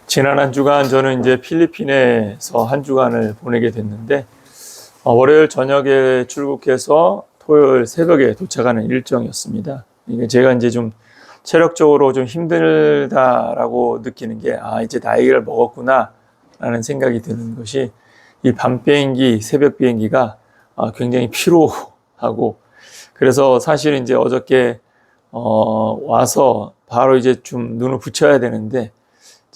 지난 한 주간 저는 이제 필리핀에서 한 주간을 보내게 됐는데, 월요일 저녁에 출국해서 토요일 새벽에 도착하는 일정이었습니다. 이게 제가 이제 좀 체력적으로 좀 힘들다라고 느끼는 게, 이제 나이를 먹었구나 라는 생각이 드는 것이, 이 밤 비행기, 새벽 비행기가 굉장히 피로하고, 그래서 사실 이제 어저께 와서 바로 이제 좀 눈을 붙여야 되는데,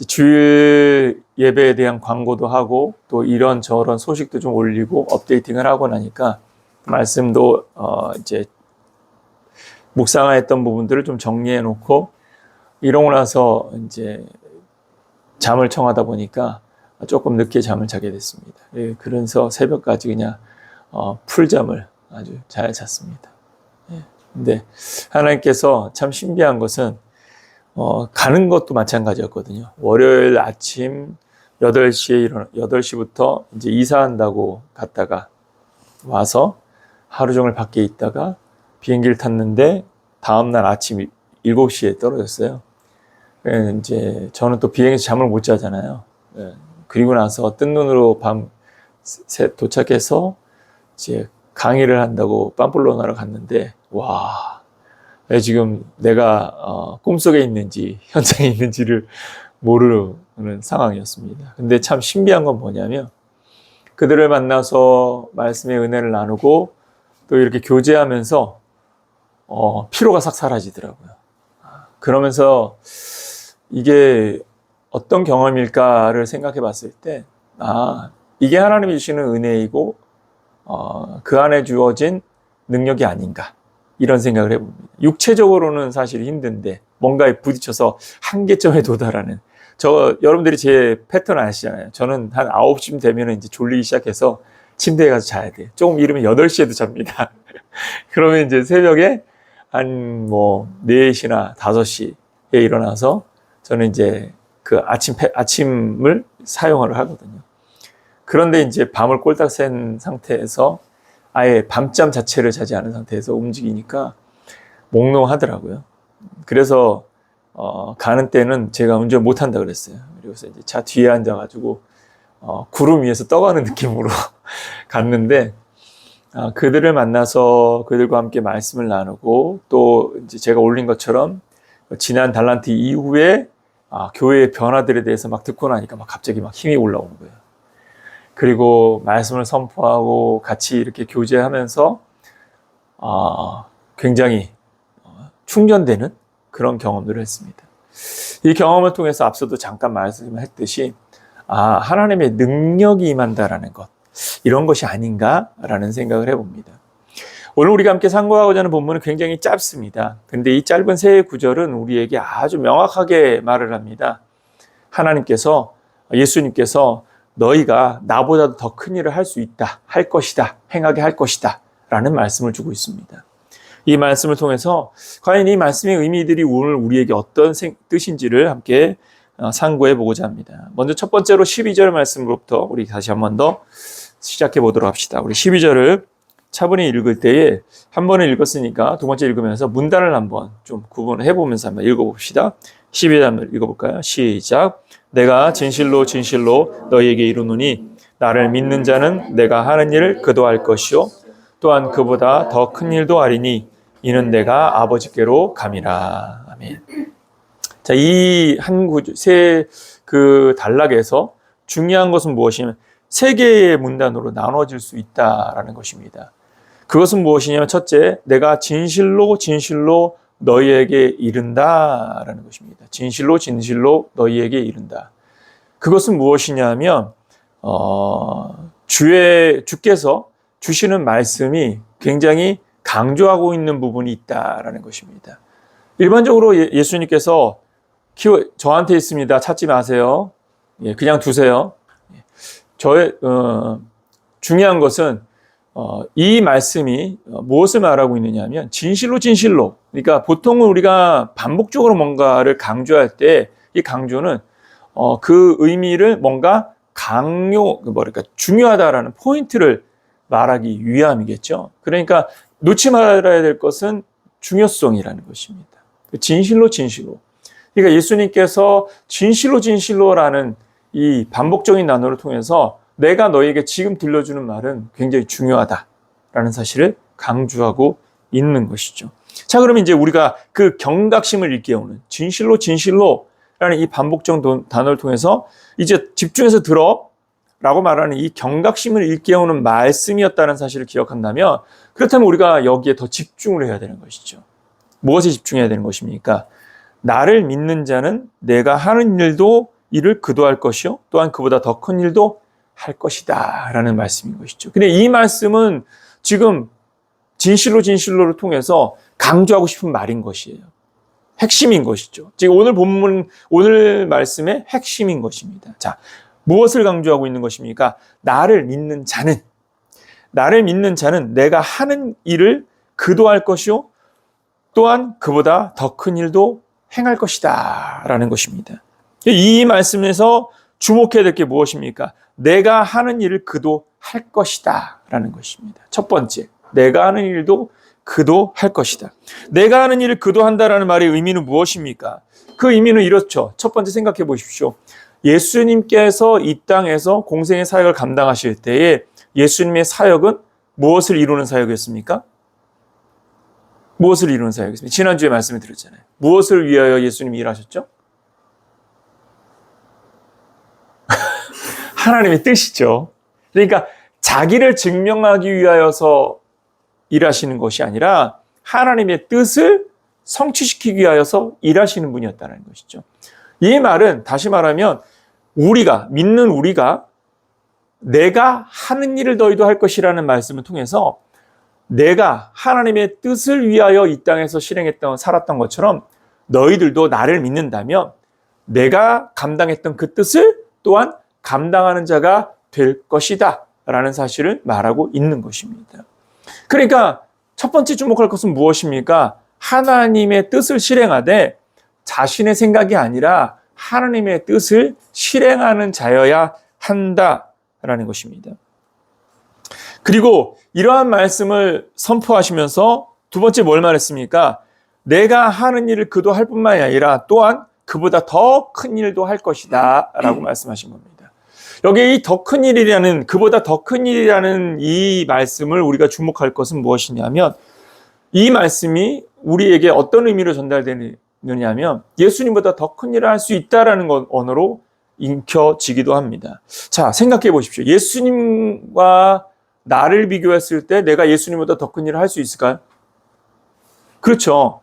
주일 예배에 대한 광고도 하고 또 이런저런 소식도 좀 올리고 업데이팅을 하고 나니까 말씀도 이제 묵상했던 부분들을 좀 정리해 놓고 이러고 나서 이제 잠을 청하다 보니까 조금 늦게 잠을 자게 됐습니다. 그래서 새벽까지 그냥 풀잠을 아주 잘 잤습니다. 근데 하나님께서 참 신비한 것은 가는 것도 마찬가지였거든요. 월요일 아침 8시부터 이제 이사한다고 갔다가 와서 하루 종일 밖에 있다가 비행기를 탔는데 다음날 아침 7시에 떨어졌어요. 이제 저는 또 비행기에서 잠을 못 자잖아요. 그리고 나서 뜬 눈으로 도착해서 이제 강의를 한다고 팜플로나로 갔는데, 와, 지금 내가 꿈속에 있는지 현장에 있는지를 모르는 상황이었습니다. 근데 참 신비한 건 뭐냐면 그들을 만나서 말씀의 은혜를 나누고 또 이렇게 교제하면서 피로가 싹 사라지더라고요. 그러면서 이게 어떤 경험일까를 생각해 봤을 때, 이게 하나님이 주시는 은혜이고 그 안에 주어진 능력이 아닌가, 이런 생각을 해봅니다. 육체적으로는 사실 힘든데 뭔가에 부딪혀서 한계점에 도달하는, 여러분들이 제 패턴 아시잖아요. 저는 한 9시쯤 되면 이제 졸리기 시작해서 침대에 가서 자야 돼요. 조금 이르면 8시에도 잡니다. 그러면 이제 새벽에 한 4시나 5시에 일어나서 저는 이제 그 아침을 사용을 하거든요. 그런데 이제 밤을 꼴딱 샌 상태에서 아예 밤잠 자체를 자지 않은 상태에서 움직이니까 몽롱하더라고요. 그래서 가는 때는 제가 운전 못한다 그랬어요. 그래서 이제 차 뒤에 앉아가지고 구름 위에서 떠가는 느낌으로 갔는데, 그들을 만나서 그들과 함께 말씀을 나누고 또 이제 제가 올린 것처럼 지난 달란트 이후에 교회의 변화들에 대해서 막 듣고 나니까 갑자기 힘이 올라오는 거예요. 그리고 말씀을 선포하고 같이 이렇게 교제하면서 굉장히 충전되는 그런 경험들을 했습니다. 이 경험을 통해서 앞서도 잠깐 말씀했듯이 하나님의 능력이 임한다라는 것, 이런 것이 아닌가라는 생각을 해봅니다. 오늘 우리가 함께 상고하고자 하는 본문은 굉장히 짧습니다. 근데 이 짧은 세 구절은 우리에게 아주 명확하게 말을 합니다. 예수님께서 너희가 나보다도 더 큰 일을 할 수 있다, 할 것이다, 행하게 할 것이다 라는 말씀을 주고 있습니다. 이 말씀을 통해서 과연 이 말씀의 의미들이 오늘 우리에게 어떤 뜻인지를 함께 상고해 보고자 합니다. 먼저 첫 번째로 12절 말씀으로부터 우리 다시 한 번 더 시작해 보도록 합시다. 우리 12절을 차분히 읽을 때에 한 번에 읽었으니까 두 번째 읽으면서 문단을 한번 좀 구분해 보면서 한번 읽어봅시다. 12절 읽어볼까요? 시작. 내가 진실로 진실로 너희에게 이르노니 나를 믿는 자는 내가 하는 일을 그도 할 것이요 또한 그보다 더 큰 일도 하리니 이는 내가 아버지께로 감이라. 아멘. 자, 이 그 단락에서 중요한 것은 무엇이냐면 세 개의 문단으로 나눠질 수 있다라는 것입니다. 그것은 무엇이냐면 첫째, 내가 진실로 진실로 너희에게 이른다라는 것입니다. 진실로 진실로 너희에게 이른다. 그것은 무엇이냐면 주께서 주시는 말씀이 굉장히 강조하고 있는 부분이 있다라는 것입니다. 일반적으로 예수님께서 저한테 있습니다, 찾지 마세요, 그냥 두세요. 중요한 것은 이 말씀이 무엇을 말하고 있느냐면 진실로 진실로, 그러니까 보통은 우리가 반복적으로 뭔가를 강조할 때 이 강조는 그 의미를 뭔가 중요하다라는 포인트를 말하기 위함이겠죠. 그러니까 놓지 말아야 될 것은 중요성이라는 것입니다. 진실로 진실로. 그러니까 예수님께서 진실로 진실로라는 이 반복적인 단어를 통해서 내가 너에게 지금 들려주는 말은 굉장히 중요하다라는 사실을 강조하고 있는 것이죠. 자, 그러면 이제 우리가 그 경각심을 일깨우는 진실로 진실로라는 이 반복적 단어를 통해서 이제 집중해서 들어라고 말하는 이 경각심을 일깨우는 말씀이었다는 사실을 기억한다면, 그렇다면 우리가 여기에 더 집중을 해야 되는 것이죠. 무엇에 집중해야 되는 것입니까? 나를 믿는 자는 내가 하는 일도 이를 그도 할 것이요 또한 그보다 더 큰 일도 할 것이다 라는 말씀인 것이죠. 근데 이 말씀은 지금 진실로 진실로를 통해서 강조하고 싶은 말인 것이에요. 핵심인 것이죠. 지금 오늘 본문, 오늘 말씀의 핵심인 것입니다. 자, 무엇을 강조하고 있는 것입니까? 나를 믿는 자는 내가 하는 일을 그도 할 것이요 또한 그보다 더 큰 일도 행할 것이다 라는 것입니다. 이 말씀에서 주목해야 될 게 무엇입니까? 내가 하는 일을 그도 할 것이다 라는 것입니다. 첫 번째, 내가 하는 일도 그도 할 것이다. 내가 하는 일을 그도 한다라는 말의 의미는 무엇입니까? 그 의미는 이렇죠. 첫 번째 생각해 보십시오. 예수님께서 이 땅에서 공생의 사역을 감당하실 때에 예수님의 사역은 무엇을 이루는 사역이었습니까? 무엇을 이루는 사역이었습니까? 지난주에 말씀을 드렸잖아요. 무엇을 위하여 예수님이 일하셨죠? 하나님의 뜻이죠. 그러니까 자기를 증명하기 위하여서 일하시는 것이 아니라 하나님의 뜻을 성취시키기 위하여서 일하시는 분이었다는 것이죠. 이 말은 다시 말하면 믿는 우리가 내가 하는 일을 너희도 할 것이라는 말씀을 통해서 내가 하나님의 뜻을 위하여 이 땅에서 살았던 것처럼 너희들도 나를 믿는다면 내가 감당했던 그 뜻을 또한 감당하는 자가 될 것이다 라는 사실을 말하고 있는 것입니다. 그러니까 첫 번째 주목할 것은 무엇입니까? 하나님의 뜻을 실행하되 자신의 생각이 아니라 하나님의 뜻을 실행하는 자여야 한다라는 것입니다. 그리고 이러한 말씀을 선포하시면서 두 번째 뭘 말했습니까? 내가 하는 일을 그도 할 뿐만이 아니라 또한 그보다 더 큰 일도 할 것이다 라고 말씀하신 겁니다. 여기 이 더 큰 일이라는, 그보다 더 큰 일이라는 이 말씀을 우리가 주목할 것은 무엇이냐면, 이 말씀이 우리에게 어떤 의미로 전달되느냐면 예수님보다 더 큰 일을 할 수 있다라는 언어로 읽혀지기도 합니다. 자, 생각해 보십시오. 예수님과 나를 비교했을 때 내가 예수님보다 더 큰 일을 할 수 있을까요? 그렇죠.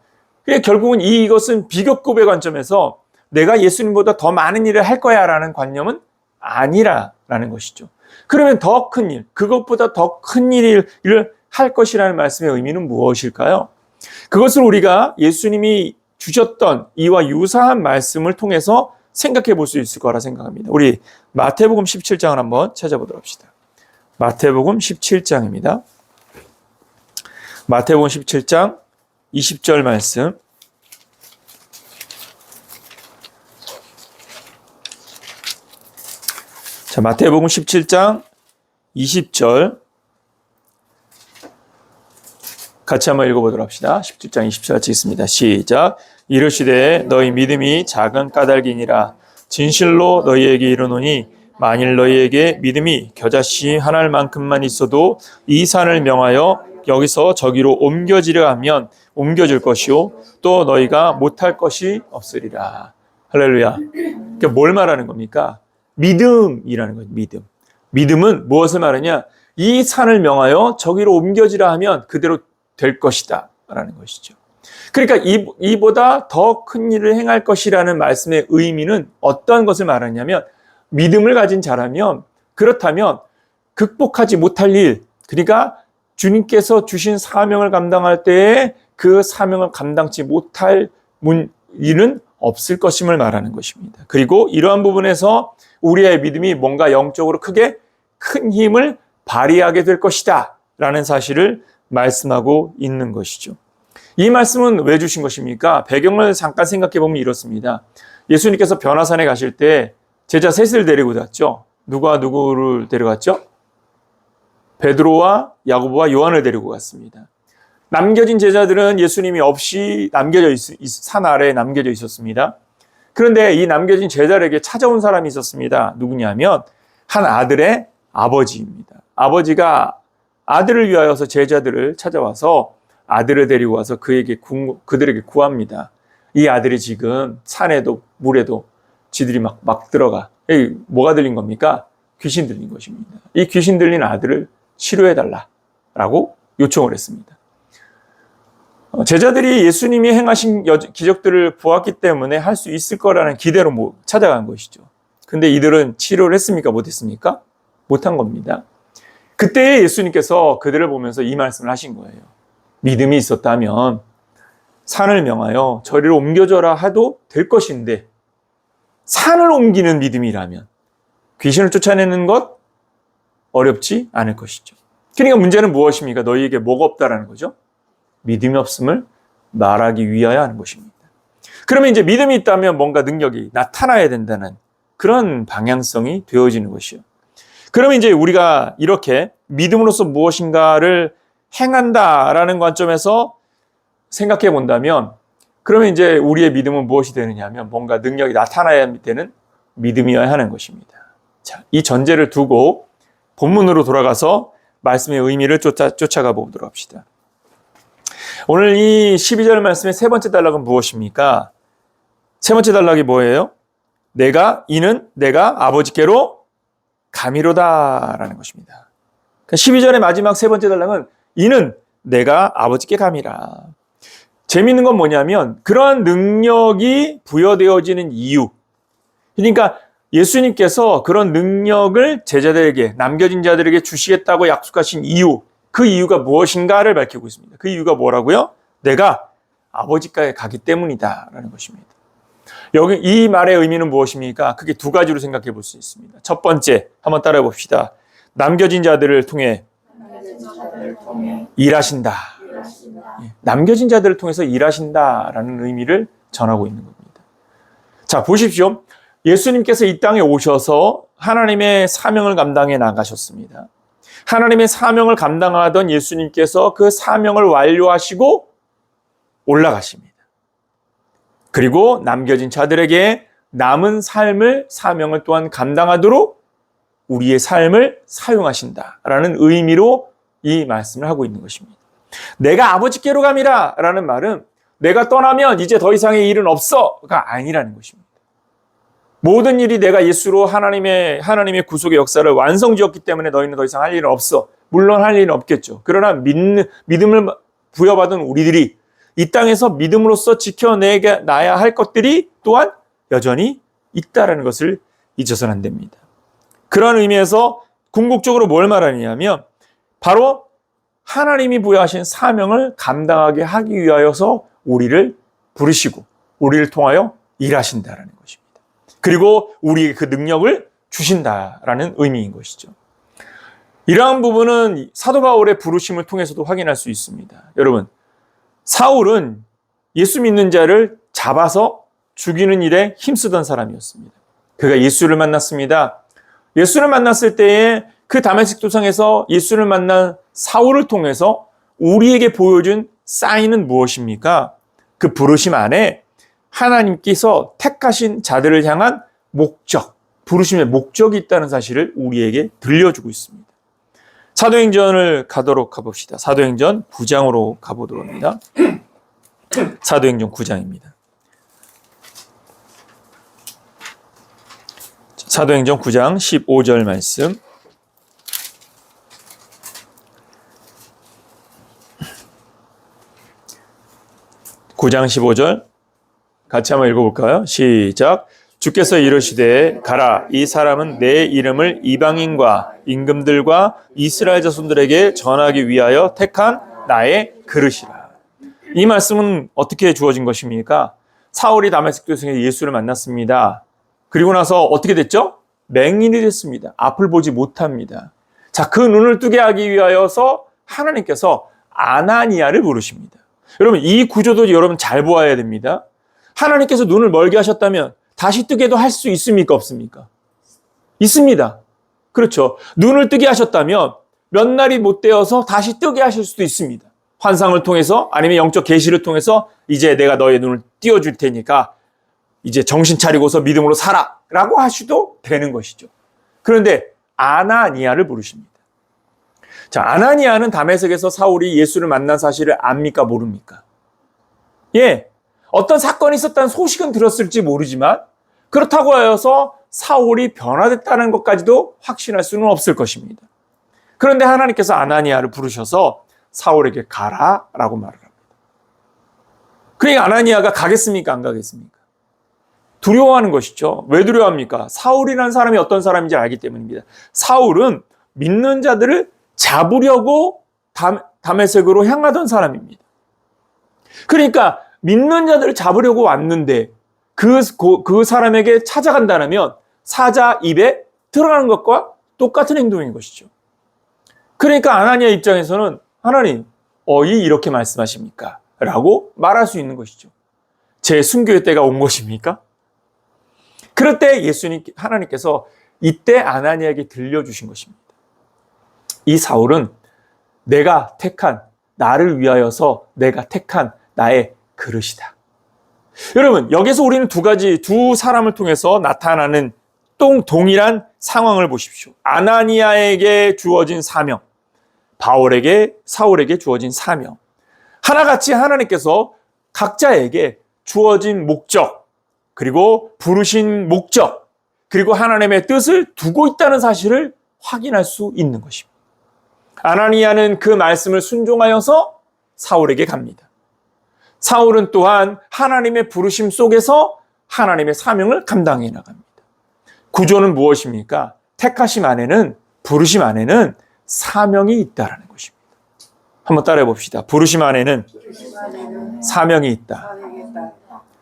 결국은 이것은 비교급의 관점에서 내가 예수님보다 더 많은 일을 할 거야 라는 관념은 아니라라는 것이죠. 그러면 더 큰 일, 그것보다 더 큰 일을 할 것이라는 말씀의 의미는 무엇일까요? 그것을 우리가 예수님이 주셨던 이와 유사한 말씀을 통해서 생각해 볼 수 있을 거라 생각합니다. 우리 마태복음 17장을 한번 찾아보도록 합시다. 마태복음 17장입니다. 마태복음 17장 20절 말씀. 자, 마태복음 17장 20절 같이 한번 읽어보도록 합시다. 17장 20절 같이 읽습니다. 시작. 이르시되 너희 믿음이 작은 까닭이니라. 진실로 너희에게 이르노니 만일 너희에게 믿음이 겨자씨 하나만큼만 있어도 이 산을 명하여 여기서 저기로 옮겨지려 하면 옮겨질 것이요 또 너희가 못할 것이 없으리라. 할렐루야. 그러니까 뭘 말하는 겁니까? 믿음이라는 거예요. 믿음은 무엇을 말하냐? 이 산을 명하여 저기로 옮겨지라 하면 그대로 될 것이다 라는 것이죠. 그러니까 이보다 더 큰 일을 행할 것이라는 말씀의 의미는 어떤 것을 말하냐면, 믿음을 가진 자라면, 그렇다면 극복하지 못할 일, 그러니까 주님께서 주신 사명을 감당할 때에 그 사명을 감당치 못할 일은 없을 것임을 말하는 것입니다. 그리고 이러한 부분에서 우리의 믿음이 뭔가 영적으로 크게 큰 힘을 발휘하게 될 것이다 라는 사실을 말씀하고 있는 것이죠. 이 말씀은 왜 주신 것입니까? 배경을 잠깐 생각해 보면 이렇습니다. 예수님께서 변화산에 가실 때 제자 셋을 데리고 갔죠. 누가 누구를 데려갔죠? 베드로와 야고보와 요한을 데리고 갔습니다. 남겨진 제자들은 예수님이 없이 산 아래에 남겨져 있었습니다. 그런데 이 남겨진 제자들에게 찾아온 사람이 있었습니다. 누구냐면 한 아들의 아버지입니다. 아버지가 아들을 위하여서 제자들을 찾아와서 아들을 데리고 와서 그들에게 구합니다. 이 아들이 지금 산에도 물에도 지들이 막 들어가. 뭐가 들린 겁니까? 귀신 들린 것입니다. 이 귀신 들린 아들을 치료해달라라고 요청을 했습니다. 제자들이 예수님이 행하신 기적들을 보았기 때문에 할 수 있을 거라는 기대로 찾아간 것이죠. 근데 이들은 치료를 했습니까? 못했습니까? 못한 겁니다. 그때 예수님께서 그들을 보면서 이 말씀을 하신 거예요. 믿음이 있었다면 산을 명하여 저리로 옮겨져라 해도 될 것인데 산을 옮기는 믿음이라면 귀신을 쫓아내는 것 어렵지 않을 것이죠. 그러니까 문제는 무엇입니까? 너희에게 뭐가 없다라는 거죠? 믿음이 없음을 말하기 위하여 하는 것입니다. 그러면 이제 믿음이 있다면 뭔가 능력이 나타나야 된다는 그런 방향성이 되어지는 것이요. 그러면 이제 우리가 이렇게 믿음으로써 무엇인가를 행한다라는 관점에서 생각해 본다면 그러면 이제 우리의 믿음은 무엇이 되느냐 하면 뭔가 능력이 나타나야 되는 믿음이어야 하는 것입니다. 자, 이 전제를 두고 본문으로 돌아가서 말씀의 의미를 쫓아가 보도록 합시다. 오늘 이 12절 말씀의 세 번째 단락은 무엇입니까? 세 번째 단락이 뭐예요? 이는 내가 아버지께로 가미로다라는 것입니다. 12절의 마지막 세 번째 단락은 이는 내가 아버지께 가미라. 재미있는 건 뭐냐면 그러한 능력이 부여되어지는 이유. 그러니까 예수님께서 그런 능력을 제자들에게 남겨진 자들에게 주시겠다고 약속하신 이유. 그 이유가 무엇인가를 밝히고 있습니다. 그 이유가 뭐라고요? 내가 아버지께 가기 때문이다라는 것입니다. 여기 이 말의 의미는 무엇입니까? 크게 두 가지로 생각해 볼 수 있습니다. 첫 번째, 한번 따라해 봅시다. 남겨진 자들을 통해 일하신다. 남겨진 자들을 통해서 일하신다라는 의미를 전하고 있는 겁니다. 자, 보십시오. 예수님께서 이 땅에 오셔서 하나님의 사명을 감당해 나가셨습니다. 하나님의 사명을 감당하던 예수님께서 그 사명을 완료하시고 올라가십니다. 그리고 남겨진 자들에게 남은 사명을 또한 감당하도록 우리의 삶을 사용하신다라는 의미로 이 말씀을 하고 있는 것입니다. 내가 아버지께로 가미라 라는 말은 내가 떠나면 이제 더 이상의 일은 없어가 아니라는 것입니다. 모든 일이 내가 예수로 하나님의 구속의 역사를 완성지었기 때문에 너희는 더 이상 할 일은 없어. 물론 할 일은 없겠죠. 그러나 믿음을 부여받은 우리들이 이 땅에서 믿음으로써 지켜내야 할 것들이 또한 여전히 있다라는 것을 잊어서는 안 됩니다. 그런 의미에서 궁극적으로 뭘 말하느냐면 바로 하나님이 부여하신 사명을 감당하게 하기 위하여서 우리를 부르시고 우리를 통하여 일하신다라는 것입니다. 그리고 우리에게 그 능력을 주신다라는 의미인 것이죠. 이러한 부분은 사도 바울의 부르심을 통해서도 확인할 수 있습니다. 여러분, 사울은 예수 믿는 자를 잡아서 죽이는 일에 힘쓰던 사람이었습니다. 그가 예수를 만났습니다. 예수를 만났을 때에 그 다메섹 도상에서 예수를 만난 사울을 통해서 우리에게 보여준 사인은 무엇입니까? 그 부르심 안에 하나님께서 택하신 자들을 향한 목적, 부르심의 목적이 있다는 사실을 우리에게 들려주고 있습니다. 사도행전을 가봅시다. 사도행전 9장으로 가보도록 합니다. 사도행전 9장입니다. 사도행전 9장 15절 말씀. (9장 15절) 같이 한번 읽어볼까요? 시작. 주께서 이르시되 가라, 이 사람은 내 이름을 이방인과 임금들과 이스라엘 자손들에게 전하기 위하여 택한 나의 그릇이라. 이 말씀은 어떻게 주어진 것입니까? 사울이 다메섹 도상에 예수를 만났습니다. 그리고 나서 어떻게 됐죠? 맹인이 됐습니다. 앞을 보지 못합니다. 자, 그 눈을 뜨게 하기 위하여서 하나님께서 아나니아를 부르십니다. 여러분, 이 구조도 여러분 잘 보아야 됩니다. 하나님께서 눈을 멀게 하셨다면 다시 뜨게도 할 수 있습니까? 없습니까? 있습니다. 그렇죠. 눈을 뜨게 하셨다면 몇 날이 못 되어서 다시 뜨게 하실 수도 있습니다. 환상을 통해서 아니면 영적 계시를 통해서 이제 내가 너의 눈을 띄워줄 테니까 이제 정신 차리고서 믿음으로 살아라고 하셔도 되는 것이죠. 그런데 아나니아를 부르십니다. 자, 아나니아는 다메섹에서 사울이 예수를 만난 사실을 압니까, 모릅니까? 예, 어떤 사건이 있었다는 소식은 들었을지 모르지만 그렇다고 하여서 사울이 변화됐다는 것까지도 확신할 수는 없을 것입니다. 그런데 하나님께서 아나니아를 부르셔서 사울에게 가라라고 말을 합니다. 그러니까 아나니아가 가겠습니까, 안 가겠습니까? 두려워하는 것이죠. 왜 두려워합니까? 사울이라는 사람이 어떤 사람인지 알기 때문입니다. 사울은 믿는 자들을 잡으려고 다메섹으로 향하던 사람입니다. 그러니까 믿는 자들을 잡으려고 왔는데 그 사람에게 찾아간다면 사자 입에 들어가는 것과 똑같은 행동인 것이죠. 그러니까 아나니아 입장에서는 하나님, 이렇게 말씀하십니까? 라고 말할 수 있는 것이죠. 제 순교의 때가 온 것입니까? 그럴 때 하나님께서 이때 아나니아에게 들려주신 것입니다. 이 사울은 내가 택한, 나를 위하여서 내가 택한 나의 그릇이다. 여러분, 여기서 우리는 두 사람을 통해서 나타나는 동일한 상황을 보십시오. 아나니아에게 주어진 사명, 사울에게 주어진 사명. 하나같이 하나님께서 각자에게 주어진 목적, 그리고 부르신 목적, 그리고 하나님의 뜻을 두고 있다는 사실을 확인할 수 있는 것입니다. 아나니아는 그 말씀을 순종하여서 사울에게 갑니다. 사울은 또한 하나님의 부르심 속에서 하나님의 사명을 감당해 나갑니다. 구조는 무엇입니까? 택하심 안에는, 부르심 안에는 사명이 있다라는 것입니다. 한번 따라해 봅시다. 부르심 안에는 사명이 있다.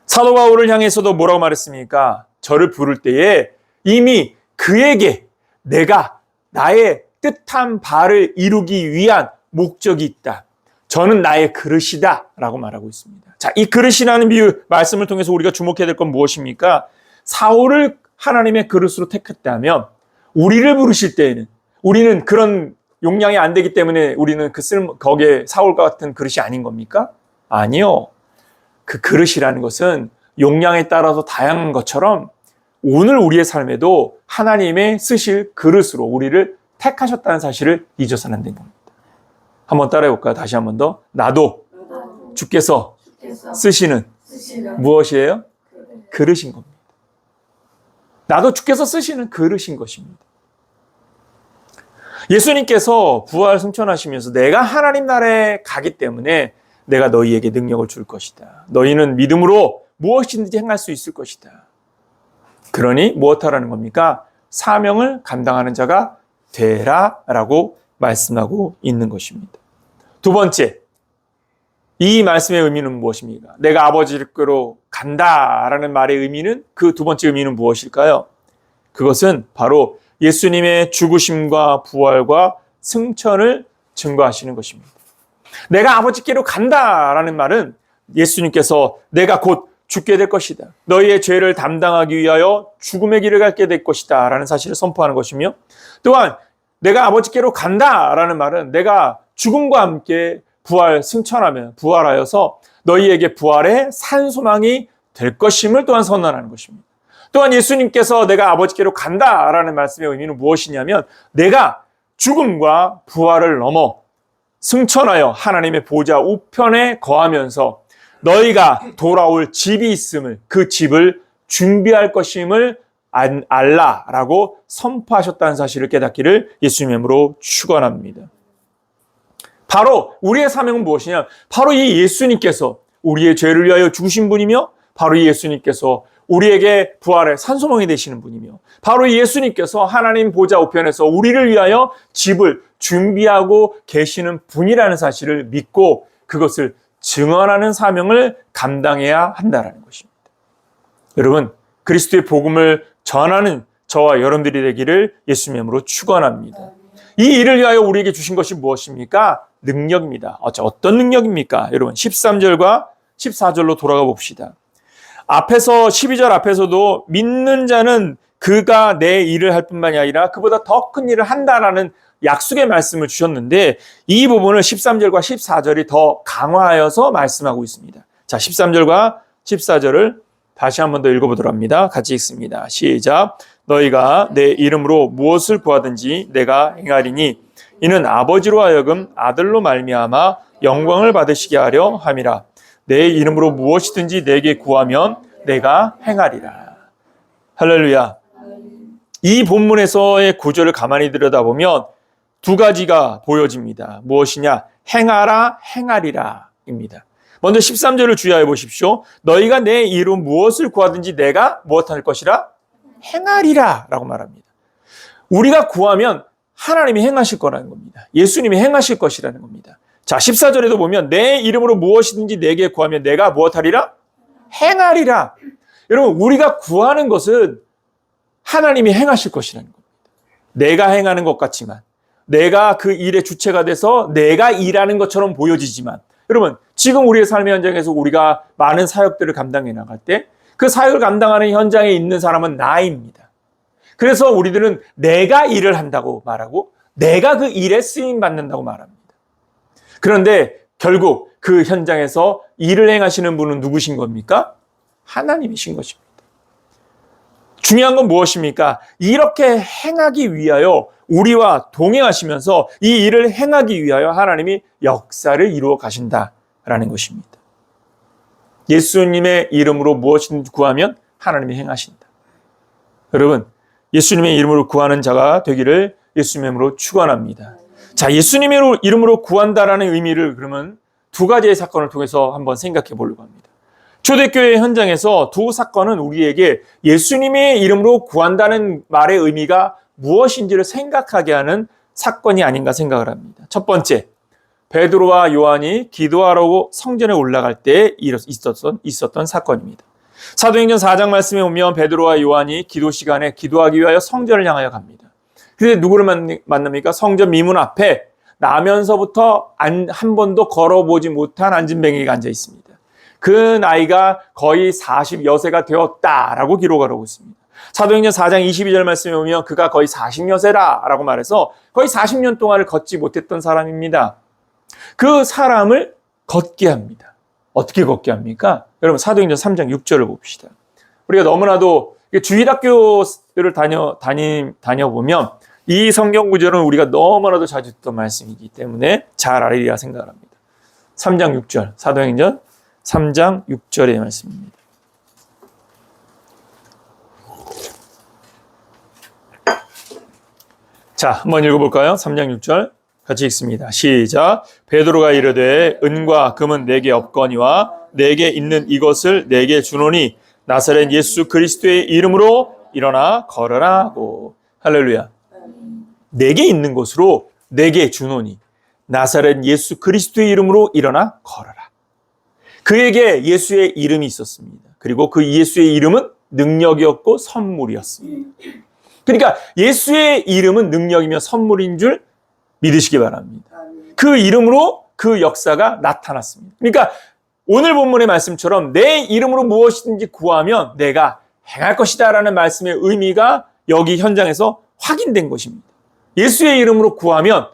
사도 바울을 향해서도 뭐라고 말했습니까? 저를 부를 때에 이미 그에게 내가 나의 뜻한 바를 이루기 위한 목적이 있다. 저는 나의 그릇이다 라고 말하고 있습니다. 자, 이 그릇이라는 말씀을 통해서 우리가 주목해야 될 건 무엇입니까? 사울을 하나님의 그릇으로 택했다면 우리를 부르실 때에는 우리는 그런 용량이 안 되기 때문에 우리는 거기에 사울과 같은 그릇이 아닌 겁니까? 아니요. 그 그릇이라는 것은 용량에 따라서 다양한 것처럼 오늘 우리의 삶에도 하나님의 쓰실 그릇으로 우리를 택하셨다는 사실을 잊어서는 안 되는 겁니다. 한번 따라해 볼까요? 다시 한 번 더. 나도 주께서 쓰시는 무엇이에요? 그릇인 겁니다. 나도 주께서 쓰시는 그릇인 것입니다. 예수님께서 부활 승천하시면서 내가 하나님 나라에 가기 때문에 내가 너희에게 능력을 줄 것이다. 너희는 믿음으로 무엇이든지 행할 수 있을 것이다. 그러니 무엇하라는 겁니까? 사명을 감당하는 자가 되라라고 말씀하고 있는 것입니다. 두 번째, 이 말씀의 의미는 무엇입니까? 내가 아버지께로 간다라는 말의 의미는, 그 두 번째 의미는 무엇일까요? 그것은 바로 예수님의 죽으심과 부활과 승천을 증거하시는 것입니다. 내가 아버지께로 간다라는 말은 예수님께서 내가 곧 죽게 될 것이다. 너희의 죄를 담당하기 위하여 죽음의 길을 가게 될 것이다 라는 사실을 선포하는 것이며, 또한 내가 아버지께로 간다라는 말은 내가 죽음과 함께 승천하면 부활하여서 너희에게 부활의 산 소망이 될 것임을 또한 선언하는 것입니다. 또한 예수님께서 내가 아버지께로 간다라는 말씀의 의미는 무엇이냐면 내가 죽음과 부활을 넘어 승천하여 하나님의 보좌 우편에 거하면서 너희가 돌아올 집이 있음을, 그 집을 준비할 것임을 알라라고 선포하셨다는 사실을 깨닫기를 예수님으로 축원합니다. 바로 우리의 사명은 무엇이냐? 바로 이 예수님께서 우리의 죄를 위하여 죽으신 분이며, 바로 이 예수님께서 우리에게 부활의 산소망이 되시는 분이며, 바로 이 예수님께서 하나님 보좌 우편에서 우리를 위하여 집을 준비하고 계시는 분이라는 사실을 믿고 그것을 증언하는 사명을 감당해야 한다는 것입니다. 여러분, 그리스도의 복음을 전하는 저와 여러분들이 되기를 예수님의 이름으로 축원합니다. 이 일을 위하여 우리에게 주신 것이 무엇입니까? 능력입니다. 어떤 능력입니까? 여러분, 13절과 14절로 돌아가 봅시다. 앞에서 12절 앞에서도 믿는 자는 그가 내 일을 할 뿐만이 아니라 그보다 더 큰 일을 한다라는 약속의 말씀을 주셨는데, 이 부분을 13절과 14절이 더 강화하여서 말씀하고 있습니다. 자, 13절과 14절을 다시 한 번 더 읽어보도록 합니다. 같이 읽습니다. 시작. 너희가 내 이름으로 무엇을 구하든지 내가 행하리니 이는 아버지로 하여금 아들로 말미암아 영광을 받으시게 하려 함이라. 내 이름으로 무엇이든지 내게 구하면 내가 행하리라. 할렐루야. 이 본문에서의 구절을 가만히 들여다보면 두 가지가 보여집니다. 무엇이냐? 행하라, 행하리라 입니다. 먼저 13절을 주의하여 보십시오. 너희가 내 이름 무엇을 구하든지 내가 무엇할 것이라? 행하리라 라고 말합니다. 우리가 구하면 하나님이 행하실 거라는 겁니다. 예수님이 행하실 것이라는 겁니다. 자, 14절에도 보면 내 이름으로 무엇이든지 내게 구하면 내가 무엇하리라? 행하리라. 여러분, 우리가 구하는 것은 하나님이 행하실 것이라는 겁니다. 내가 행하는 것 같지만, 내가 그 일의 주체가 돼서 내가 일하는 것처럼 보여지지만, 여러분, 지금 우리의 삶의 현장에서 우리가 많은 사역들을 감당해 나갈 때 그 사역을 감당하는 현장에 있는 사람은 나입니다. 그래서 우리들은 내가 일을 한다고 말하고 내가 그 일에 쓰임 받는다고 말합니다. 그런데 결국 그 현장에서 일을 행하시는 분은 누구신 겁니까? 하나님이신 것입니다. 중요한 건 무엇입니까? 이렇게 행하기 위하여 우리와 동행하시면서 이 일을 행하기 위하여 하나님이 역사를 이루어 가신다라는 것입니다. 예수님의 이름으로 무엇이든지 구하면 하나님이 행하신다. 여러분, 예수님의 이름으로 구하는 자가 되기를 예수님의 이름으로 축원합니다. 자, 예수님의 이름으로 구한다라는 의미를 그러면 두 가지의 사건을 통해서 한번 생각해 보려고 합니다. 초대교회 현장에서 두 사건은 우리에게 예수님의 이름으로 구한다는 말의 의미가 무엇인지를 생각하게 하는 사건이 아닌가 생각을 합니다. 첫 번째, 베드로와 요한이 기도하러 성전에 올라갈 때 있었던 사건입니다. 사도행전 4장 말씀에 보면 베드로와 요한이 기도 시간에 기도하기 위하여 성전을 향하여 갑니다. 그런데 누구를 만납니까? 성전 미문 앞에 나면서부터 한 번도 걸어보지 못한 안진뱅이가 앉아 있습니다. 그 나이가 거의 40여 세가 되었다라고 기록을 하고 있습니다. 사도행전 4장 22절 말씀에 보면 그가 거의 40여 세라라고 말해서 거의 40년 동안을 걷지 못했던 사람입니다. 그 사람을 걷게 합니다. 어떻게 걷게 합니까? 여러분, 사도행전 3장 6절을 봅시다. 우리가 너무나도 주일학교를 다녀보면 이 성경 구절은 우리가 너무나도 자주 듣던 말씀이기 때문에 잘 알리리라 생각을 합니다. 3장 6절, 사도행전 3장 6절의 말씀입니다. 자, 한번 읽어볼까요? 3장 6절 같이 읽습니다. 시작. 베드로가 이르되 은과 금은 내게 없거니와 내게 있는 이것을 내게 주노니 나사렛 예수 그리스도의 이름으로 일어나 걸으라 하고. 할렐루야. 내게 있는 것으로 내게 주노니 나사렛 예수 그리스도의 이름으로 일어나 걸어라. 그에게 예수의 이름이 있었습니다. 그리고 그 예수의 이름은 능력이었고 선물이었습니다. 그러니까 예수의 이름은 능력이며 선물인 줄 믿으시기 바랍니다. 그 이름으로 그 역사가 나타났습니다. 그러니까 오늘 본문의 말씀처럼 내 이름으로 무엇이든지 구하면 내가 행할 것이다 라는 말씀의 의미가 여기 현장에서 확인된 것입니다. 예수의 이름으로 구하면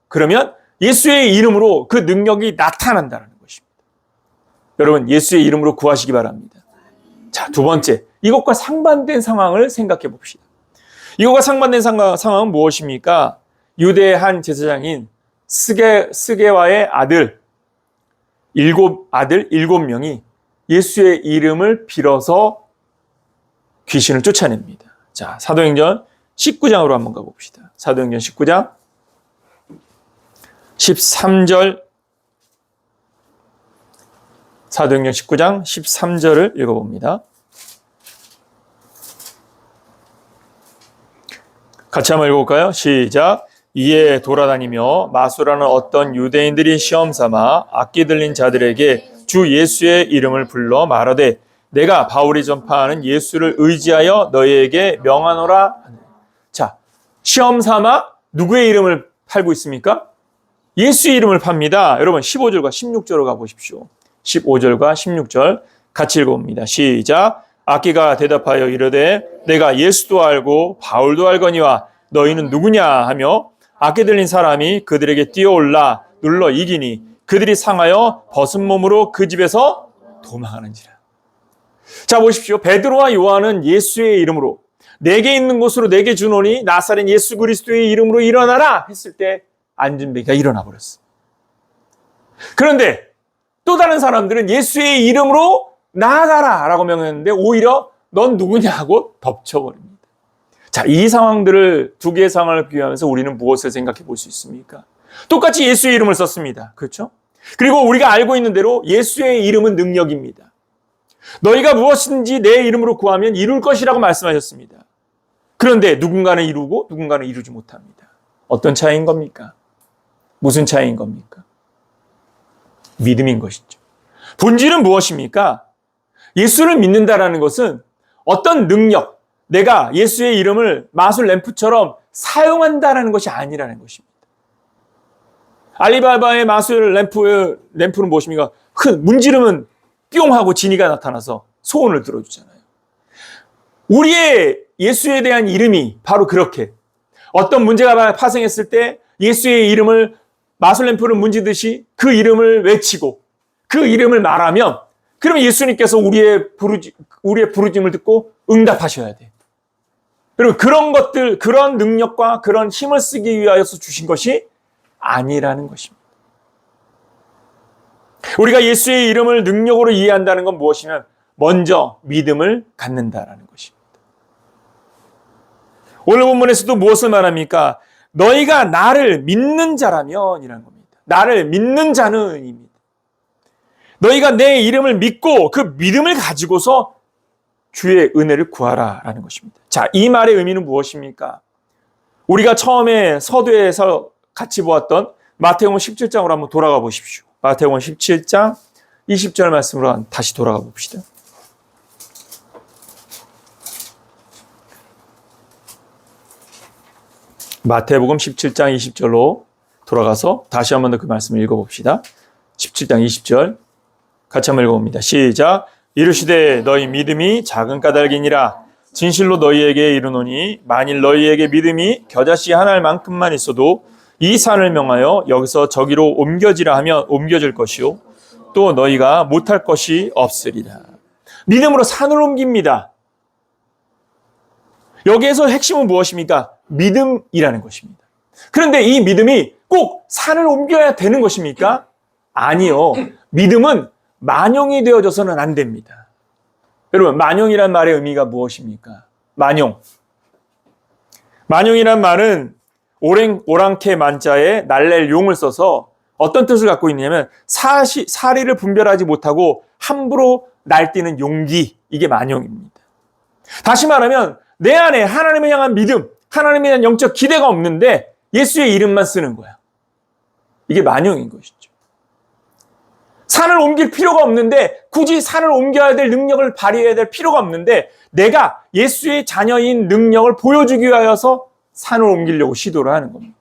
그러면 예수의 이름으로 그 능력이 나타난다는 것입니다. 여러분, 예수의 이름으로 구하시기 바랍니다. 자, 두 번째, 이것과 상반된 상황을 생각해 봅시다. 이것과 상반된 상황은 무엇입니까? 유대의 한 제사장인 스게와의 일곱 명이 예수의 이름을 빌어서 귀신을 쫓아냅니다. 자, 사도행전 19장으로 한번 가봅시다. 사도행전 19장 13절, 사도행전 19장 13절을 읽어봅니다. 같이 한번 읽어볼까요? 시작. 이에 돌아다니며 마수라는 어떤 유대인들이 시험삼아 악기 들린 자들에게 주 예수의 이름을 불러 말하되 내가 바울이 전파하는 예수를 의지하여 너희에게 명하노라. 자, 시험삼아 누구의 이름을 팔고 있습니까? 예수의 이름을 팝니다. 여러분, 15절과 16절로 가보십시오. 15절과 16절 같이 읽어봅니다. 시작. 악기가 대답하여 이르되 내가 예수도 알고 바울도 알거니와 너희는 누구냐 하며 악기 들린 사람이 그들에게 뛰어올라 눌러 이기니 그들이 상하여 벗은 몸으로 그 집에서 도망하는지라. 자, 보십시오. 베드로와 요한은 예수의 이름으로 내게 있는 곳으로 내게 주노니 나사렛 예수 그리스도의 이름으로 일어나라 했을 때 안진뱅이가 일어나 버렸어. 그런데 또 다른 사람들은 예수의 이름으로 나아가라 라고 명했는데 오히려 넌 누구냐 하고 덮쳐버립니다. 자, 이 상황들을, 두 개의 상황을 비교하면서 우리는 무엇을 생각해 볼 수 있습니까? 똑같이 예수의 이름을 썼습니다. 그렇죠? 그리고 우리가 알고 있는 대로 예수의 이름은 능력입니다. 너희가 무엇인지 내 이름으로 구하면 이룰 것이라고 말씀하셨습니다. 그런데 누군가는 이루고 누군가는 이루지 못합니다. 어떤 차이인 겁니까? 무슨 차이인 겁니까? 믿음인 것이죠. 본질은 무엇입니까? 예수를 믿는다라는 것은 어떤 능력, 내가 예수의 이름을 마술 램프처럼 사용한다라는 것이 아니라는 것입니다. 알리바바의 마술 램프는 무엇입니까? 문지르면 뿅 하고 지니가 나타나서 소원을 들어주잖아요. 우리의 예수에 대한 이름이 바로 그렇게 어떤 문제가 파생했을 때 예수의 이름을 마술 램프를 문지듯이 그 이름을 외치고 그 이름을 말하면 그러면 예수님께서 우리의 부르짐을 듣고 응답하셔야 돼. 그리고 그런 것들, 그런 능력과 그런 힘을 쓰기 위하여서 주신 것이 아니라는 것입니다. 우리가 예수의 이름을 능력으로 이해한다는 건 무엇이냐면 먼저 믿음을 갖는다라는 것입니다. 오늘 본문에서도 무엇을 말합니까? 너희가 나를 믿는 자라면 이라는 겁니다. 나를 믿는 자는입니다. 너희가 내 이름을 믿고 그 믿음을 가지고서 주의 은혜를 구하라라는 것입니다. 자, 이 말의 의미는 무엇입니까? 우리가 처음에 서두에서 같이 보았던 마태복음 17장으로 한번 돌아가 보십시오. 마태복음 17장 20절 말씀으로 다시 돌아가 봅시다. 마태복음 17장 20절로 돌아가서 다시 한번 더 그 말씀을 읽어봅시다. 17장 20절 같이 한번 읽어봅니다. 시작. 이르시되 너희 믿음이 작은 까닭이니라. 진실로 너희에게 이르노니 만일 너희에게 믿음이 겨자씨 한 알만큼만 있어도 이 산을 명하여 여기서 저기로 옮겨지라 하면 옮겨질 것이요 또 너희가 못할 것이 없으리라. 믿음으로 산을 옮깁니다. 여기에서 핵심은 무엇입니까? 믿음이라는 것입니다. 그런데 이 믿음이 꼭 산을 옮겨야 되는 것입니까? 아니요. 믿음은 만용이 되어져서는 안 됩니다. 여러분, 만용이란 말의 의미가 무엇입니까? 만용. 만용이란 말은 오랑캐 만자에 날랠 용을 써서 어떤 뜻을 갖고 있냐면 사리를 분별하지 못하고 함부로 날뛰는 용기, 이게 만용입니다. 다시 말하면 내 안에 하나님을 향한 믿음, 하나님에 대한 영적 기대가 없는데 예수의 이름만 쓰는 거야. 이게 만용인 것이죠. 산을 옮길 필요가 없는데 굳이 산을 옮겨야 될 능력을 발휘해야 될 필요가 없는데 내가 예수의 자녀인 능력을 보여주기 위하여서 산을 옮기려고 시도를 하는 겁니다.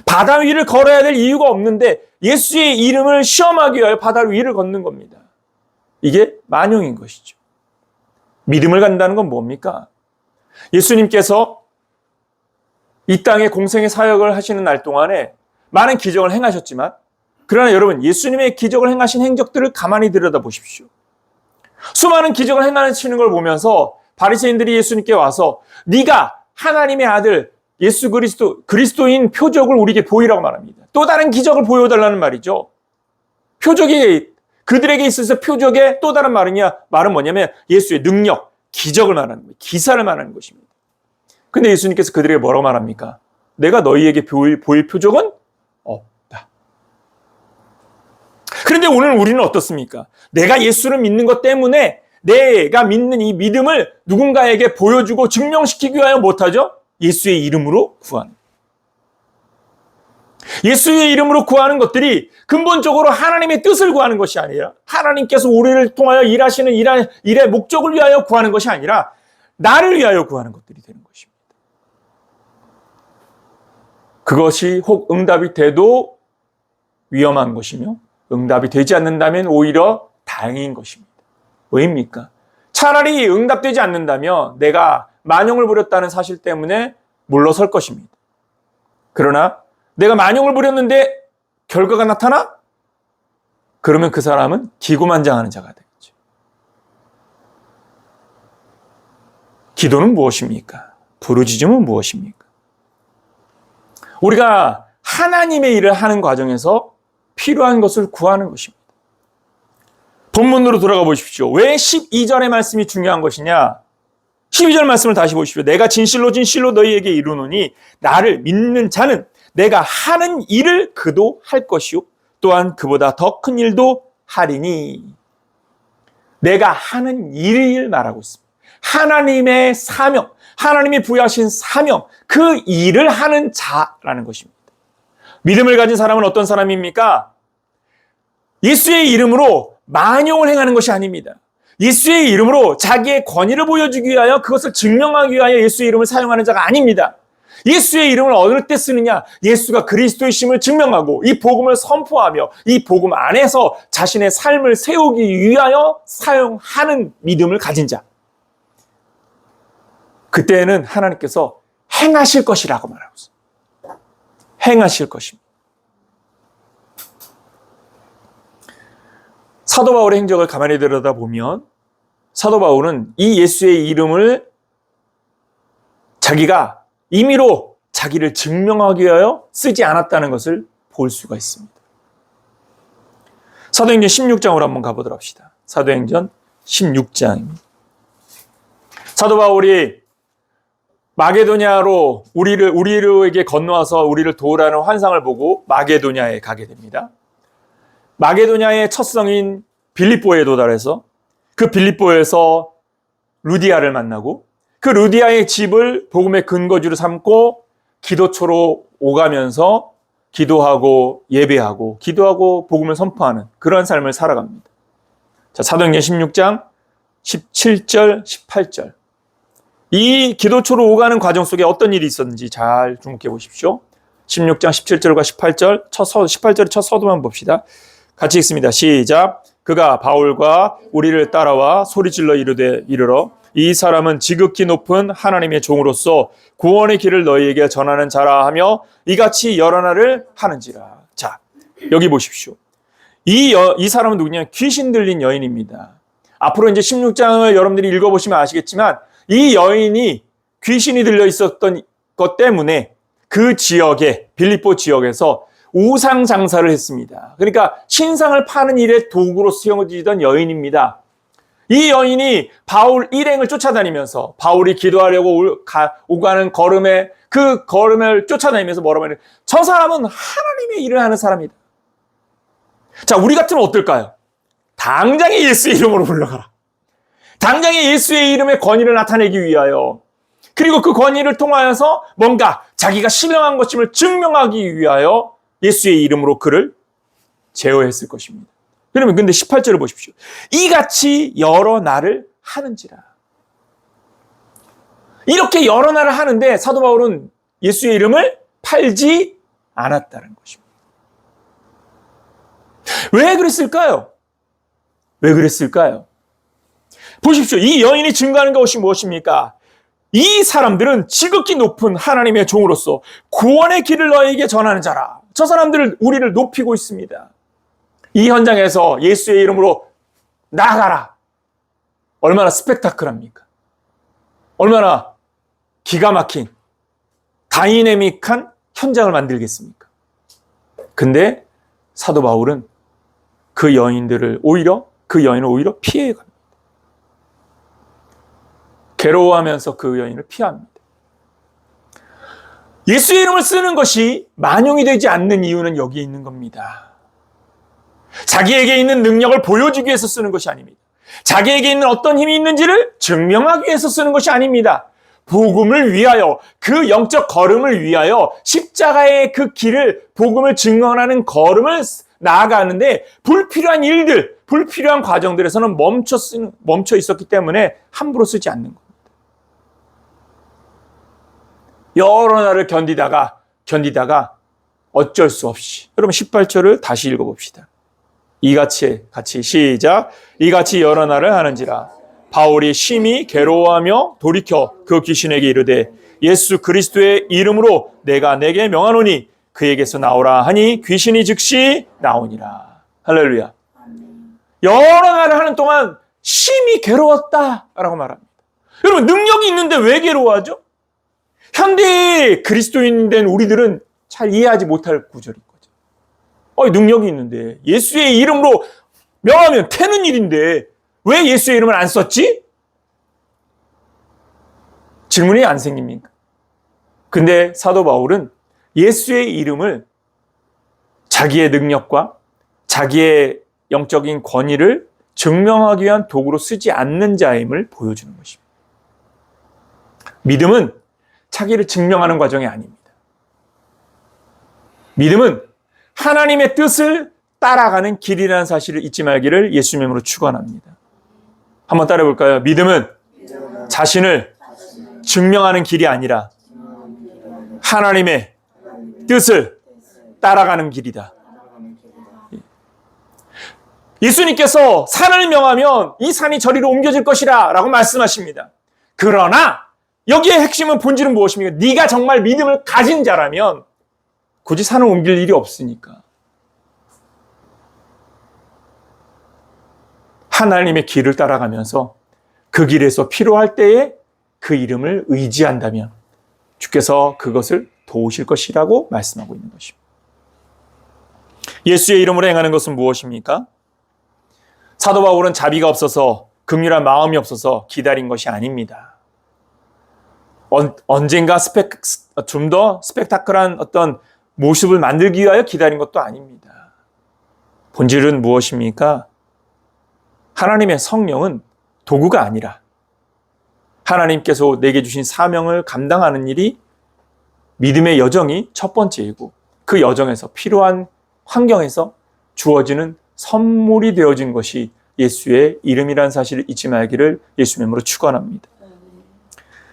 바다 위를 걸어야 될 이유가 없는데 예수의 이름을 시험하기 위하여 바다 위를 걷는 겁니다. 이게 만용인 것이죠. 믿음을 갖는다는 건 뭡니까? 예수님께서 이 땅에 공생의 사역을 하시는 날 동안에 많은 기적을 행하셨지만 그러나 여러분, 예수님의 기적을 행하신 행적들을 가만히 들여다보십시오. 수많은 기적을 행하시는 걸 보면서 바리새인들이 예수님께 와서 네가 하나님의 아들 예수 그리스도인 표적을 우리에게 보이라고 말합니다. 또 다른 기적을 보여달라는 말이죠. 표적이 그들에게 있어서 표적의 또 다른 말은 뭐냐면 예수의 능력, 기적을 말하는 거예요. 기사를 말하는 것입니다. 근데 예수님께서 그들에게 뭐라고 말합니까? 내가 너희에게 보일 표적은 없다. 그런데 오늘 우리는 어떻습니까? 내가 예수를 믿는 것 때문에 내가 믿는 이 믿음을 누군가에게 보여주고 증명시키기 위하여 못하죠? 예수의 이름으로 구하는. 예수의 이름으로 구하는 것들이 근본적으로 하나님의 뜻을 구하는 것이 아니라 하나님께서 우리를 통하여 일하시는 일의 목적을 위하여 구하는 것이 아니라 나를 위하여 구하는 것들이 되는 것입니다. 그것이 혹 응답이 돼도 위험한 것이며 응답이 되지 않는다면 오히려 다행인 것입니다. 왜입니까? 차라리 응답되지 않는다면 내가 만용을 부렸다는 사실 때문에 물러설 것입니다. 그러나 내가 만용을 부렸는데 결과가 나타나? 그러면 그 사람은 기고만장하는 자가 되겠죠. 기도는 무엇입니까? 부르짖음은 무엇입니까? 우리가 하나님의 일을 하는 과정에서 필요한 것을 구하는 것입니다. 본문으로 돌아가 보십시오. 왜 12절의 말씀이 중요한 것이냐? 12절 말씀을 다시 보십시오. 내가 진실로 진실로 너희에게 이르노니 나를 믿는 자는 내가 하는 일을 그도 할 것이요 또한 그보다 더 큰 일도 하리니. 내가 하는 일을 말하고 있습니다. 하나님의 사명, 하나님이 부여하신 사명, 그 일을 하는 자라는 것입니다. 믿음을 가진 사람은 어떤 사람입니까? 예수의 이름으로 만용을 행하는 것이 아닙니다. 예수의 이름으로 자기의 권위를 보여주기 위하여 그것을 증명하기 위하여 예수의 이름을 사용하는 자가 아닙니다. 예수의 이름을 어느 때 쓰느냐? 예수가 그리스도이심을 증명하고 이 복음을 선포하며 이 복음 안에서 자신의 삶을 세우기 위하여 사용하는 믿음을 가진 자. 그때는 하나님께서 행하실 것이라고 말하고 있습니다. 행하실 것입니다. 사도 바울의 행적을 가만히 들여다보면 사도 바울은 이 예수의 이름을 자기가 임의로 자기를 증명하기 위하여 쓰지 않았다는 것을 볼 수가 있습니다. 사도행전 16장으로 한번 가보도록 합시다. 사도행전 16장입니다. 사도 바울이 마게도냐로 우리에게 건너와서 우리를 도우라는 환상을 보고 마게도냐에 가게 됩니다. 마게도냐의 첫 성인 빌립보에 도달해서 그 빌립보에서 루디아를 만나고 그 루디아의 집을 복음의 근거지로 삼고 기도초로 오가면서 기도하고 예배하고 기도하고 복음을 선포하는 그러한 삶을 살아갑니다. 자, 사도행전 16장 17절 18절 이 기도초로 오가는 과정 속에 어떤 일이 있었는지 잘 주목해 보십시오. 16장 17절과 18절 18절의 첫 서두만 봅시다. 같이 읽습니다. 시작. 그가 바울과 우리를 따라와 소리질러 이르러 이 사람은 지극히 높은 하나님의 종으로서 구원의 길을 너희에게 전하는 자라 하며 이같이 여러 날을 하는지라. 자, 여기 보십시오. 이 사람은 누구냐? 귀신 들린 여인입니다. 앞으로 이제 16장을 여러분들이 읽어보시면 아시겠지만 이 여인이 귀신이 들려 있었던 것 때문에 그 지역에 빌립보 지역에서 우상 장사를 했습니다. 그러니까 신상을 파는 일에 도구로 쓰여지던 여인입니다. 이 여인이 바울 일행을 쫓아다니면서 바울이 기도하려고 오가는 걸음에 그 걸음을 쫓아다니면서 뭐라고 하냐면 저 사람은 하나님의 일을 하는 사람이다. 자, 우리 같으면 어떨까요? 당장에 예수의 이름으로 불러가라. 당장에 예수의 이름의 권위를 나타내기 위하여 그리고 그 권위를 통하여서 뭔가 자기가 신령한 것임을 증명하기 위하여 예수의 이름으로 그를 제어했을 것입니다. 그러면 근데 18절을 보십시오. 이같이 여러 날을 하는지라. 이렇게 여러 날을 하는데 사도 바울은 예수의 이름을 팔지 않았다는 것입니다. 왜 그랬을까요? 왜 그랬을까요? 보십시오. 이 여인이 증거하는 것이 무엇입니까? 이 사람들은 지극히 높은 하나님의 종으로서 구원의 길을 너에게 전하는 자라. 저 사람들을 우리를 높이고 있습니다. 이 현장에서 예수의 이름으로 나아가라. 얼마나 스펙타클합니까? 얼마나 기가 막힌 다이내믹한 현장을 만들겠습니까? 근데 사도 바울은 그 여인을 오히려 피해갑니다. 괴로워하면서 그 여인을 피합니다. 예수의 이름을 쓰는 것이 만용이 되지 않는 이유는 여기에 있는 겁니다. 자기에게 있는 능력을 보여주기 위해서 쓰는 것이 아닙니다. 자기에게 있는 어떤 힘이 있는지를 증명하기 위해서 쓰는 것이 아닙니다. 복음을 위하여, 그 영적 걸음을 위하여 십자가의 그 길을, 복음을 증언하는 걸음을 나아가는데 불필요한 일들, 불필요한 과정들에서는 멈춰 있었기 때문에 함부로 쓰지 않는 겁니다. 여러 날을 견디다가 어쩔 수 없이. 여러분 18절을 다시 읽어봅시다. 같이 시작. 이같이 여러 날을 하는지라. 바울이 심히 괴로워하며 돌이켜 그 귀신에게 이르되 예수 그리스도의 이름으로 내가 내게 명하노니 그에게서 나오라 하니 귀신이 즉시 나오니라. 할렐루야. 여러 날을 하는 동안 심히 괴로웠다라고 말합니다. 여러분, 능력이 있는데 왜 괴로워하죠? 현대의 그리스도인 된 우리들은 잘 이해하지 못할 구절인 거죠. 능력이 있는데 예수의 이름으로 명하면 되는 일인데 왜 예수의 이름을 안 썼지? 질문이 안 생깁니까? 근데 사도 바울은 예수의 이름을 자기의 능력과 자기의 영적인 권위를 증명하기 위한 도구로 쓰지 않는 자임을 보여주는 것입니다. 믿음은 자기를 증명하는 과정이 아닙니다. 믿음은 하나님의 뜻을 따라가는 길이라는 사실을 잊지 말기를 예수님의 이름으로 축원합니다. 한번 따라해 볼까요? 믿음은 자신을 증명하는 길이 아니라 하나님의 뜻을 따라가는 길이다. 예수님께서 산을 명하면 이 산이 저리로 옮겨질 것이라 라고 말씀하십니다. 그러나 여기에 핵심은 본질은 무엇입니까? 네가 정말 믿음을 가진 자라면 굳이 산을 옮길 일이 없으니까. 하나님의 길을 따라가면서 그 길에서 필요할 때에 그 이름을 의지한다면 주께서 그것을 도우실 것이라고 말씀하고 있는 것입니다. 예수의 이름으로 행하는 것은 무엇입니까? 사도 바울은 자비가 없어서 긍휼한 마음이 없어서 기다린 것이 아닙니다. 언젠가 좀 더 스펙타클한 어떤 모습을 만들기 위하여 기다린 것도 아닙니다. 본질은 무엇입니까? 하나님의 성령은 도구가 아니라 하나님께서 내게 주신 사명을 감당하는 일이 믿음의 여정이 첫 번째이고 그 여정에서 필요한 환경에서 주어지는 선물이 되어진 것이 예수의 이름이라는 사실을 잊지 말기를 예수님의 이름으로 축원합니다.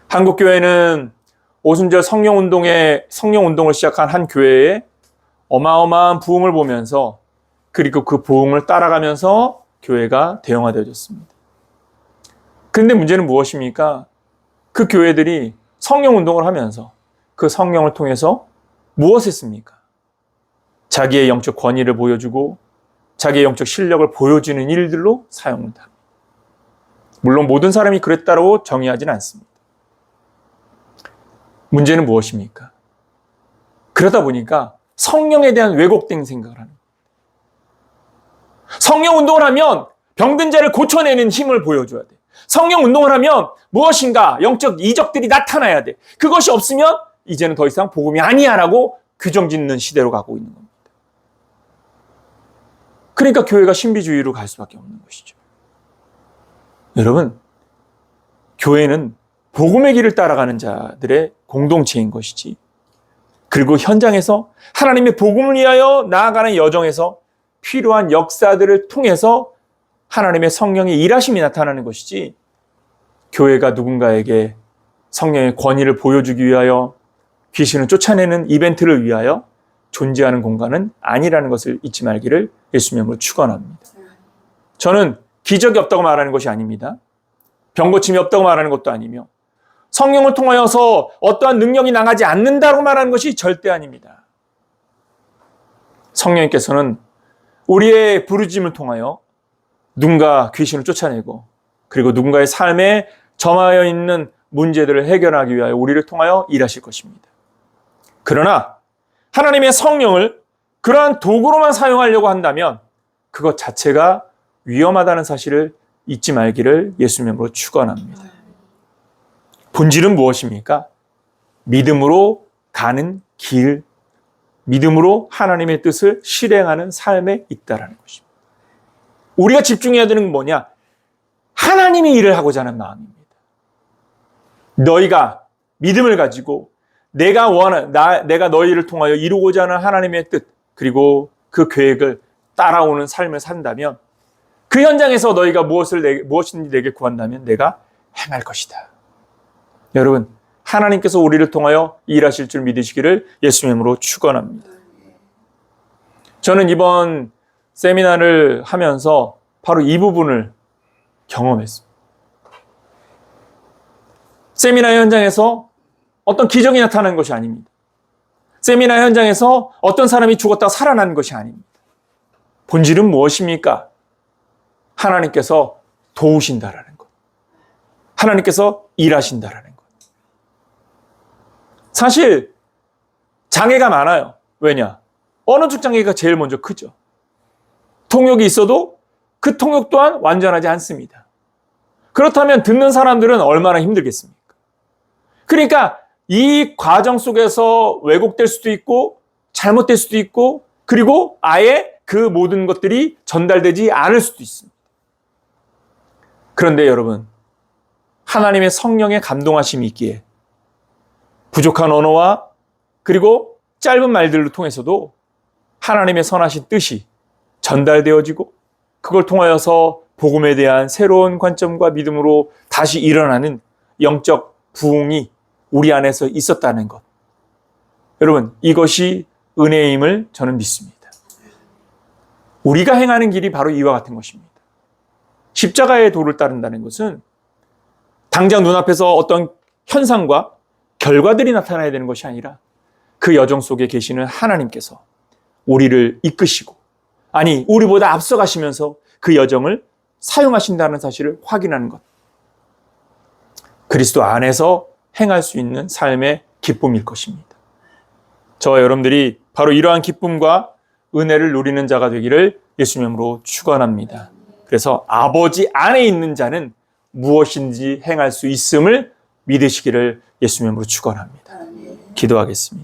한국교회는 오순절 성령운동을 시작한 한 교회에 어마어마한 부흥을 보면서 그리고 그 부흥을 따라가면서 교회가 대형화되어졌습니다. 그런데 문제는 무엇입니까? 그 교회들이 성령운동을 하면서 그 성령을 통해서 무엇을 했습니까? 자기의 영적 권위를 보여주고 자기의 영적 실력을 보여주는 일들로 사용을 합니다. 물론 모든 사람이 그랬다고 정의하지는 않습니다. 문제는 무엇입니까? 그러다 보니까 성령에 대한 왜곡된 생각을 하는 거예요. 성령 운동을 하면 병든 자를 고쳐내는 힘을 보여줘야 돼. 성령 운동을 하면 무엇인가 영적 이적들이 나타나야 돼. 그것이 없으면 이제는 더 이상 복음이 아니야 라고 규정짓는 시대로 가고 있는 겁니다. 그러니까 교회가 신비주의로 갈 수밖에 없는 것이죠. 여러분, 교회는 복음의 길을 따라가는 자들의 공동체인 것이지, 그리고 현장에서 하나님의 복음을 위하여 나아가는 여정에서 필요한 역사들을 통해서 하나님의 성령의 일하심이 나타나는 것이지, 교회가 누군가에게 성령의 권위를 보여주기 위하여 귀신을 쫓아내는 이벤트를 위하여 존재하는 공간은 아니라는 것을 잊지 말기를 예수님의 이름으로 축원합니다. 저는 기적이 없다고 말하는 것이 아닙니다. 병고침이 없다고 말하는 것도 아니며 성령을 통하여서 어떠한 능력이 나가지 않는다고 말하는 것이 절대 아닙니다. 성령님께서는 우리의 부르짖음을 통하여 누군가 귀신을 쫓아내고 그리고 누군가의 삶에 점하여 있는 문제들을 해결하기 위하여 우리를 통하여 일하실 것입니다. 그러나 하나님의 성령을 그러한 도구로만 사용하려고 한다면 그것 자체가 위험하다는 사실을 잊지 말기를 예수님의 이름으로 축원합니다. 본질은 무엇입니까? 믿음으로 가는 길, 믿음으로 하나님의 뜻을 실행하는 삶에 있다는 것입니다. 우리가 집중해야 되는 건 뭐냐? 하나님이 일을 하고자 하는 마음입니다. 너희가 믿음을 가지고 내가 너희를 통하여 이루고자 하는 하나님의 뜻, 그리고 그 계획을 따라오는 삶을 산다면 그 현장에서 너희가 무엇인지 내게 구한다면 내가 행할 것이다. 여러분, 하나님께서 우리를 통하여 일하실 줄 믿으시기를 예수님의 이름으로 축원합니다. 저는 이번 세미나를 하면서 바로 이 부분을 경험했습니다. 세미나 현장에서 어떤 기적이 나타나는 것이 아닙니다. 세미나 현장에서 어떤 사람이 죽었다가 살아나는 것이 아닙니다. 본질은 무엇입니까? 하나님께서 도우신다라는 것. 하나님께서 일하신다라는 것. 사실 장애가 많아요. 왜냐? 언어적 장애가 제일 먼저 크죠. 통역이 있어도 그 통역 또한 완전하지 않습니다. 그렇다면 듣는 사람들은 얼마나 힘들겠습니까? 그러니까 이 과정 속에서 왜곡될 수도 있고 잘못될 수도 있고 그리고 아예 그 모든 것들이 전달되지 않을 수도 있습니다. 그런데 여러분, 하나님의 성령의 감동하심이 있기에 부족한 언어와 그리고 짧은 말들로 통해서도 하나님의 선하신 뜻이 전달되어지고 그걸 통하여서 복음에 대한 새로운 관점과 믿음으로 다시 일어나는 영적 부흥이 우리 안에서 있었다는 것. 여러분, 이것이 은혜임을 저는 믿습니다. 우리가 행하는 길이 바로 이와 같은 것입니다. 십자가의 도를 따른다는 것은 당장 눈앞에서 어떤 현상과 결과들이 나타나야 되는 것이 아니라 그 여정 속에 계시는 하나님께서 우리를 이끄시고 아니 우리보다 앞서가시면서 그 여정을 사용하신다는 사실을 확인하는 것. 그리스도 안에서 행할 수 있는 삶의 기쁨일 것입니다. 저와 여러분들이 바로 이러한 기쁨과 은혜를 누리는 자가 되기를 예수님으로 축원합니다. 그래서 아버지 안에 있는 자는 무엇인지 행할 수 있음을 믿으시기를 예수님으로 축원합니다. 기도하겠습니다.